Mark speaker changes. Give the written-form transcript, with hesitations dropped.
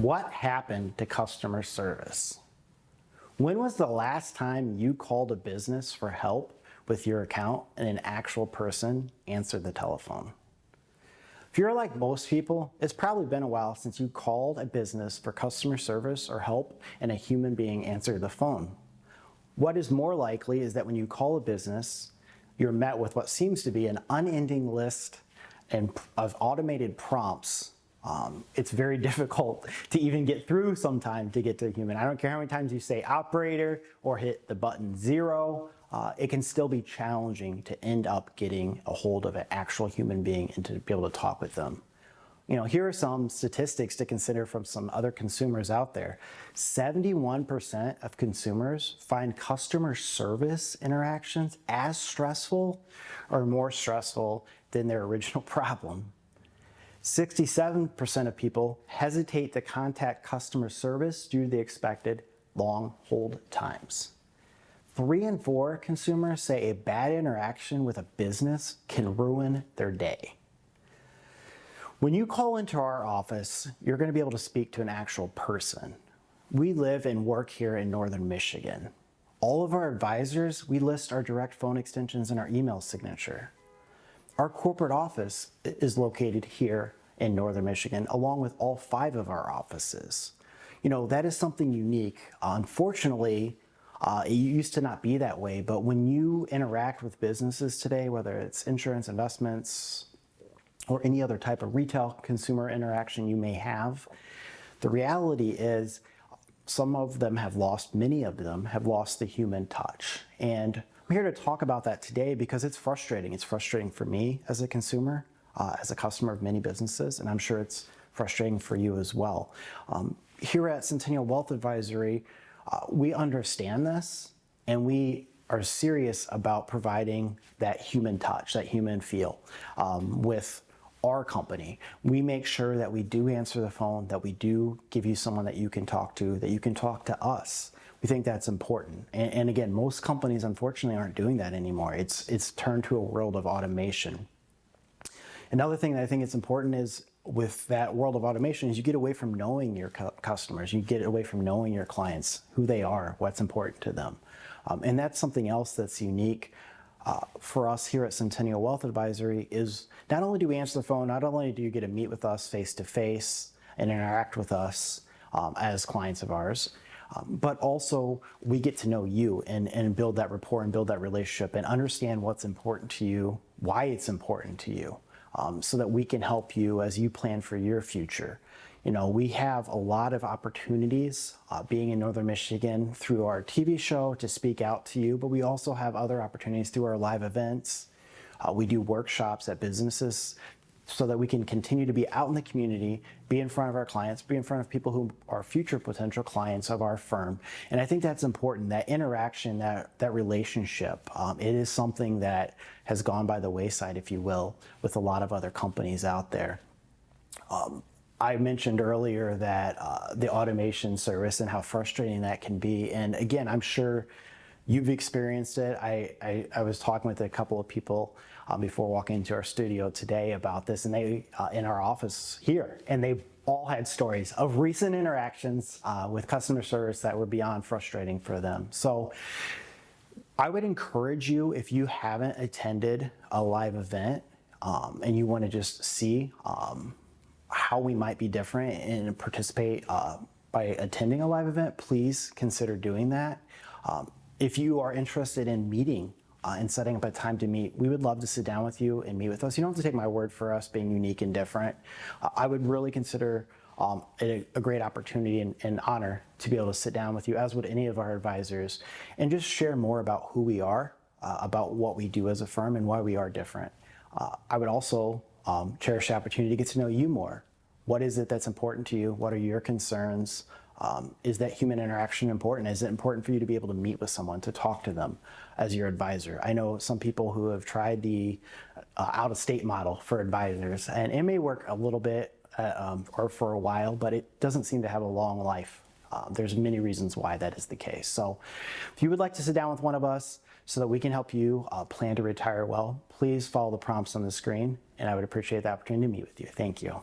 Speaker 1: What happened to customer service? When was the last time you called a business for help with your account and an actual person answered the telephone? If you're like most people, it's probably been a while since you called a business for customer service or help and a human being answered the phone. What is more likely is that when you call a business, you're met with what seems to be an unending list of automated prompts. It's very difficult to even get through sometime to get to a human. I don't care how many times you say operator or hit the button 0, it can still be challenging to end up getting a hold of an actual human being and to be able to talk with them. You know, here are some statistics to consider from some other consumers out there. 71% of consumers find customer service interactions as stressful or more stressful than their original problem. 67% of people hesitate to contact customer service due to the expected long hold times. 3 in 4 consumers say a bad interaction with a business can ruin their day. When you call into our office, you're going to be able to speak to an actual person. We live and work here in Northern Michigan. All of our advisors, we list our direct phone extensions in our email signature. Our corporate office is located here in Northern Michigan, along with all 5 of our offices. You know, that is something unique. Unfortunately, it used to not be that way, but when you interact with businesses today, whether it's insurance, investments, or any other type of retail consumer interaction you may have, the reality is many of them have lost the human touch. And I'm here to talk about that today because it's frustrating. It's frustrating for me as a consumer, as a customer of many businesses, and I'm sure it's frustrating for you as well. Here at Centennial Wealth Advisory, we understand this, and we are serious about providing that human touch, that human feel with our company. We make sure that we do answer the phone, that we do give you someone that you can talk to, that you can talk to us. We think that's important. And again, most companies unfortunately aren't doing that anymore. It's turned to a world of automation. Another thing that I think is important is with that world of automation is you get away from knowing your customers, you get away from knowing your clients, who they are, what's important to them. And that's something else that's unique for us here at Centennial Wealth Advisory is not only do we answer the phone, not only do you get to meet with us face to face and interact with us as clients of ours, but also we get to know you and build that rapport and build that relationship and understand what's important to you, why it's important to you, so that we can help you as you plan for your future. You know, we have a lot of opportunities being in Northern Michigan through our TV show to speak out to you, but we also have other opportunities through our live events. We do workshops at businesses so that we can continue to be out in the community, be in front of our clients, be in front of people who are future potential clients of our firm. And I think that's important, that interaction, that relationship. It is something that has gone by the wayside, if you will, with a lot of other companies out there. I mentioned earlier that the automation service and how frustrating that can be. And again, I'm sure you've experienced it. I was talking with a couple of people before walking into our studio today about this, and they in our office here, and they all had stories of recent interactions with customer service that were beyond frustrating for them. So I would encourage you, if you haven't attended a live event and you want to just see how we might be different and participate by attending a live event, please consider doing that. If you are interested in meeting and setting up a time to meet, we would love to sit down with you and meet with us. You don't have to take my word for us being unique and different. I would really consider it a great opportunity and honor to be able to sit down with you, as would any of our advisors, and just share more about who we are, about what we do as a firm and why we are different. I would also cherish the opportunity to get to know you more. What is it that's important to you? What are your concerns? Is that human interaction important? Is it important for you to be able to meet with someone, to talk to them as your advisor? I know some people who have tried the out-of-state model for advisors, and it may work a little bit or for a while, but it doesn't seem to have a long life. There's many reasons why that is the case. So if you would like to sit down with one of us so that we can help you plan to retire well, please follow the prompts on the screen, and I would appreciate the opportunity to meet with you. Thank you.